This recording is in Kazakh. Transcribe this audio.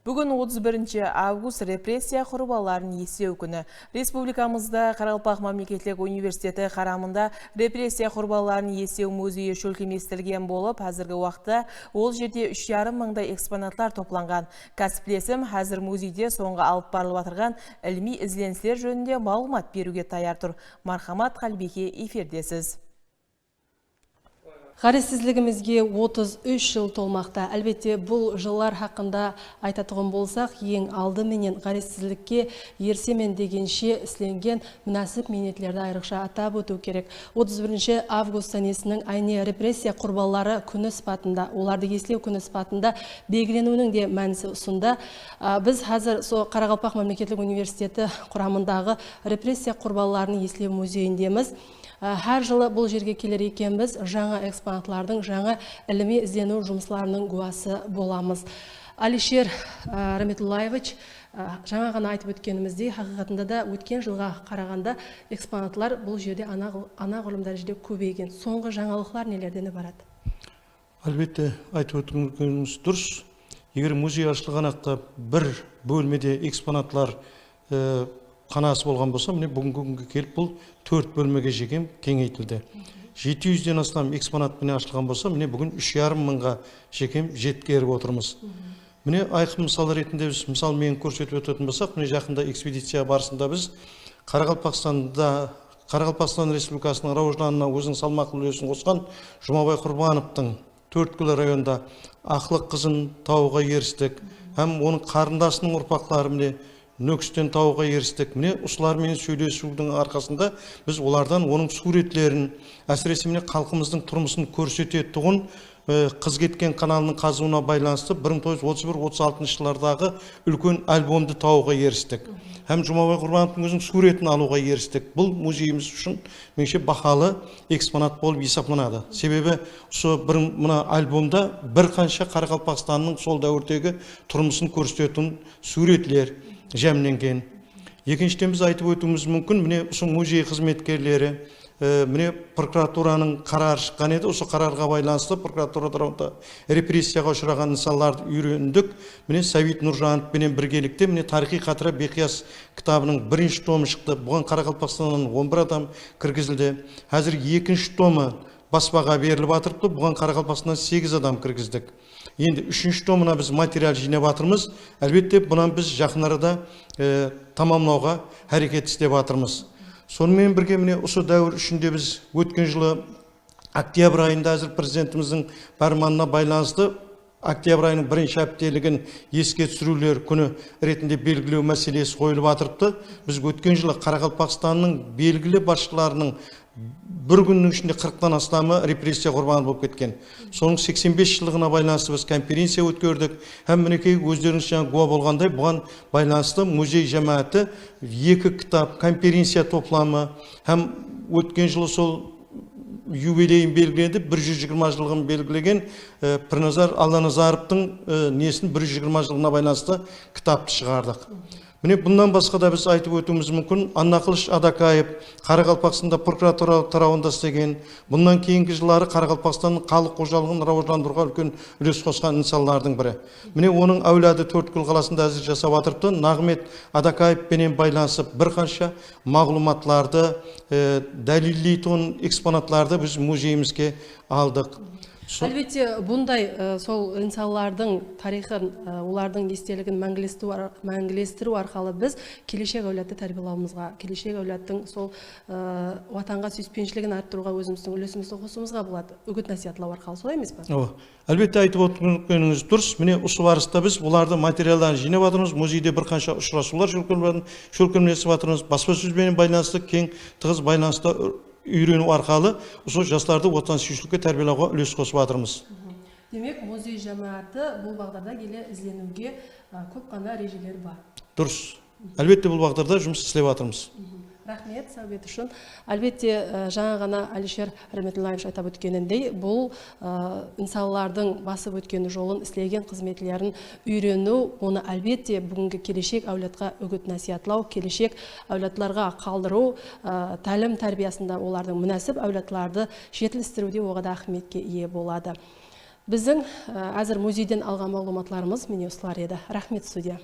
Бүгін 31 август репрессия құрбаларын естеу күні. Республикамызда Қарақалпақ мемлекеттік университеті қарамында репрессия құрбаларын естеу музейі шөлкеместірген болып, қазіргі уақытта ол жерде 3,5 мыңдай экспонатлар топланған. Кәсіптесім қазір музейде соңғы алып барылып отырған ілми ізденістер жөнінде мағлұмат беруге таяр тұр. Мархамат Қалбеке эфирдесіз. Ғаресіздігімізге 33 жыл толмақта. Әлбетте бұл жылдар хақында айтатұғын болсақ, ең алды менен ғаресіздікке ерсемен дегенше ісленген мүнәсіп минетлерді айрықша атап өту керек. 31 август санесінің айне репрессия құрбалары күні спатында, оларды еслеу күні спатында белгіленуінің де мәнісі ұсында. Біз қазір Қарақалпақ мемлекеттік университеті құрамындағы репрессия құрбаларын еслеу музейіндеміз. Әр жылы бұл жерге келер екенбіз, жаңа экспонатлардың, жаңа іліми іздену жұмысларының куәсі боламыз. Алишер Рамитуллаевич, жаңа ғана айтып өткеніміздей, хақиқатында да өткен жылға қарағанда экспонатлар бұл жерде анағұрлым дәрежеде көбейген. Соңғы жаңалықтар нелерден барады? Әлбетте айтып өткеніміз дұрыс. Егер музей ашылғанақта бір бөлмеде экспонатлар қанасы болған болса, міне бүгінгі күнге келіп бұл 4 бөлмеге жекем кеңейтілді. 700-ден астам экспонатпен ашылған болса, міне бүгін 3,5 мыңға жекем жеткеріп отырмыз. Міне айқын мысал ретінде біз мысал мен көрсетіп өтетін болсақ, міне жақында экспедиция барысында біз Қарақалпақстан Республикасының Раужданына өзінің салмақты үлесін қосқан Жұмабай Құрбановтың Төрткүл районында ақлық қызын тауға ерістік, һәм оның қарындасының ұрпақтары міне Нөкістен тауға ерістік. Міне осылармен сөйлесудің арқасында біз олардан оның суретлерін, әсіресе міне халқымыздың тұрмысын көрсететұғын қыз кеткен каналының қазуына байланысты 1931-36 жылдардағы үлкен альбомды тауға ерістік. Һәм Жұмабай Құрбановтың өзінің суретін алуға ерістік. Бұл музейіміз үшін меніңше бақалы экспонат болып есептелінеді. Себебі мына альбомда бір қанша Қарақалпақстанның сол дәуірдегі тұрмысын көрсететін суретлер жәмленген. Екіншіден біз айтып өтуіміз мүмкін, міне осы музей қызметкерлері, міне прокуратураның қарары шыққан еді, осы қарарға байланысты прокуратура тарапында репрессияға ұшыраған нысандарды үйрендік. Міне Сәбит Нұржановпенен біргелікте міне тарихи қатыра Бекияс кітабының 1-ші томы шықты. Бұған Қарақалпақстаннан 11 адам кіргізілді. Қазір 2-ші томы баспаға беріліп атырыпты. Бұған Қарақалпақстаннан 8 адам кіргіздік. Енді 3-ші томына біз материал жинап атырмыз. Әлбетте бұнан біз жақын арада тамамлауға әрекет істеп атырмыз. Сонымен бірге міне осы дәуір ішінде біз өткен жылы октябрь айында әзір президентіміздің фарманына байланысты октябрь айының 1-ші аптелігін еске түсірулер күні ретінде белгілеу мәселесі қойылып атырыпты. Біз өткен жылы Қарақалпақстанның белгілі басшыларының бір күннің ішінде 40-тан астамы репрессия құрбаны болып кеткен. Соның 85 жылдығына байланысты біз конференция өткөрдік. Һәм мінекей өздеріңіз жаңа куә болғандай, бұған байланысты музей жамағаты 2 кітап, конференция топламы, һәм өткен жылы сол юбилейін белгіленді, 120 жылғын белгілеген Пірназар Алланазаровтың несін 120 жылғына байланысты кітапты шығардық. Міне бұндан басқа да біз айтып өтуіміз мүмкін, Аннақылыш Адакаев Қарақалпақстанда прокуратура тарауында істеген, бұндан кейінгі жылдары Қарақалпақстанның халық қожалығын рауыждандыруға үлкен үлес қосқан инсандардың бірі. Міне оның әулады Төрткүл қаласында әзір жасап атырыпты. Нағмет Адакаевпенен байланысып бірқанша мағлұматларды, дәлелдейтін экспонатларды біз музейімізге алдық. Әлбетте, бұндай сол инсандардың тарихын, олардың естелігін мәңгілестіру арқылы біз келешек әулетті тәрбиелеуімізге, келешек әулеттің сол ватанға сүйіспеншілігін арттыруға өзіміздің үлесімізді қосуымызға болады. Үгіт насихатлау арқылы, солай емес пе? Әлбетте айтып отырғаныңыз дұрыс. Міне осы барыста біз оларды материалдарын жинап жатырмыз. Музейде бірқанша ұшырасулар шөлкемелесіп жатырмыз. Баспасөзбен байланысты кең тығыз байланысты үйрену арқылы осы жастарды отансүйгіштікке тәрбиелеуге үлес қосып жатырмыз. Демек, музей жамағаты бұл бағдарда келе ізденуге көп қана ережелер бар. Дұрыс. Әлбетте бұл бағдарда жұмыс істеп жатырмыз. Рахмет, сәубет үшін. Әлбетте, жаңа ғана Алишер Рамитуллаевич айтап өткеніндей, бұл инсандардың басып өткен жолын, істеген қызметлерін үйрену, оны әлбетте бүгінгі келешек әулетқа үгіт насихатлау, келешек әулетларға қалдыру, тәлім тәрбиясында олардың мүнәсіп әулетларды жетілістіруде оғада ахметке ие болады. Біздің әзір музейден алған мағлұматларымыз міне осылар еді. Рахмет, студия.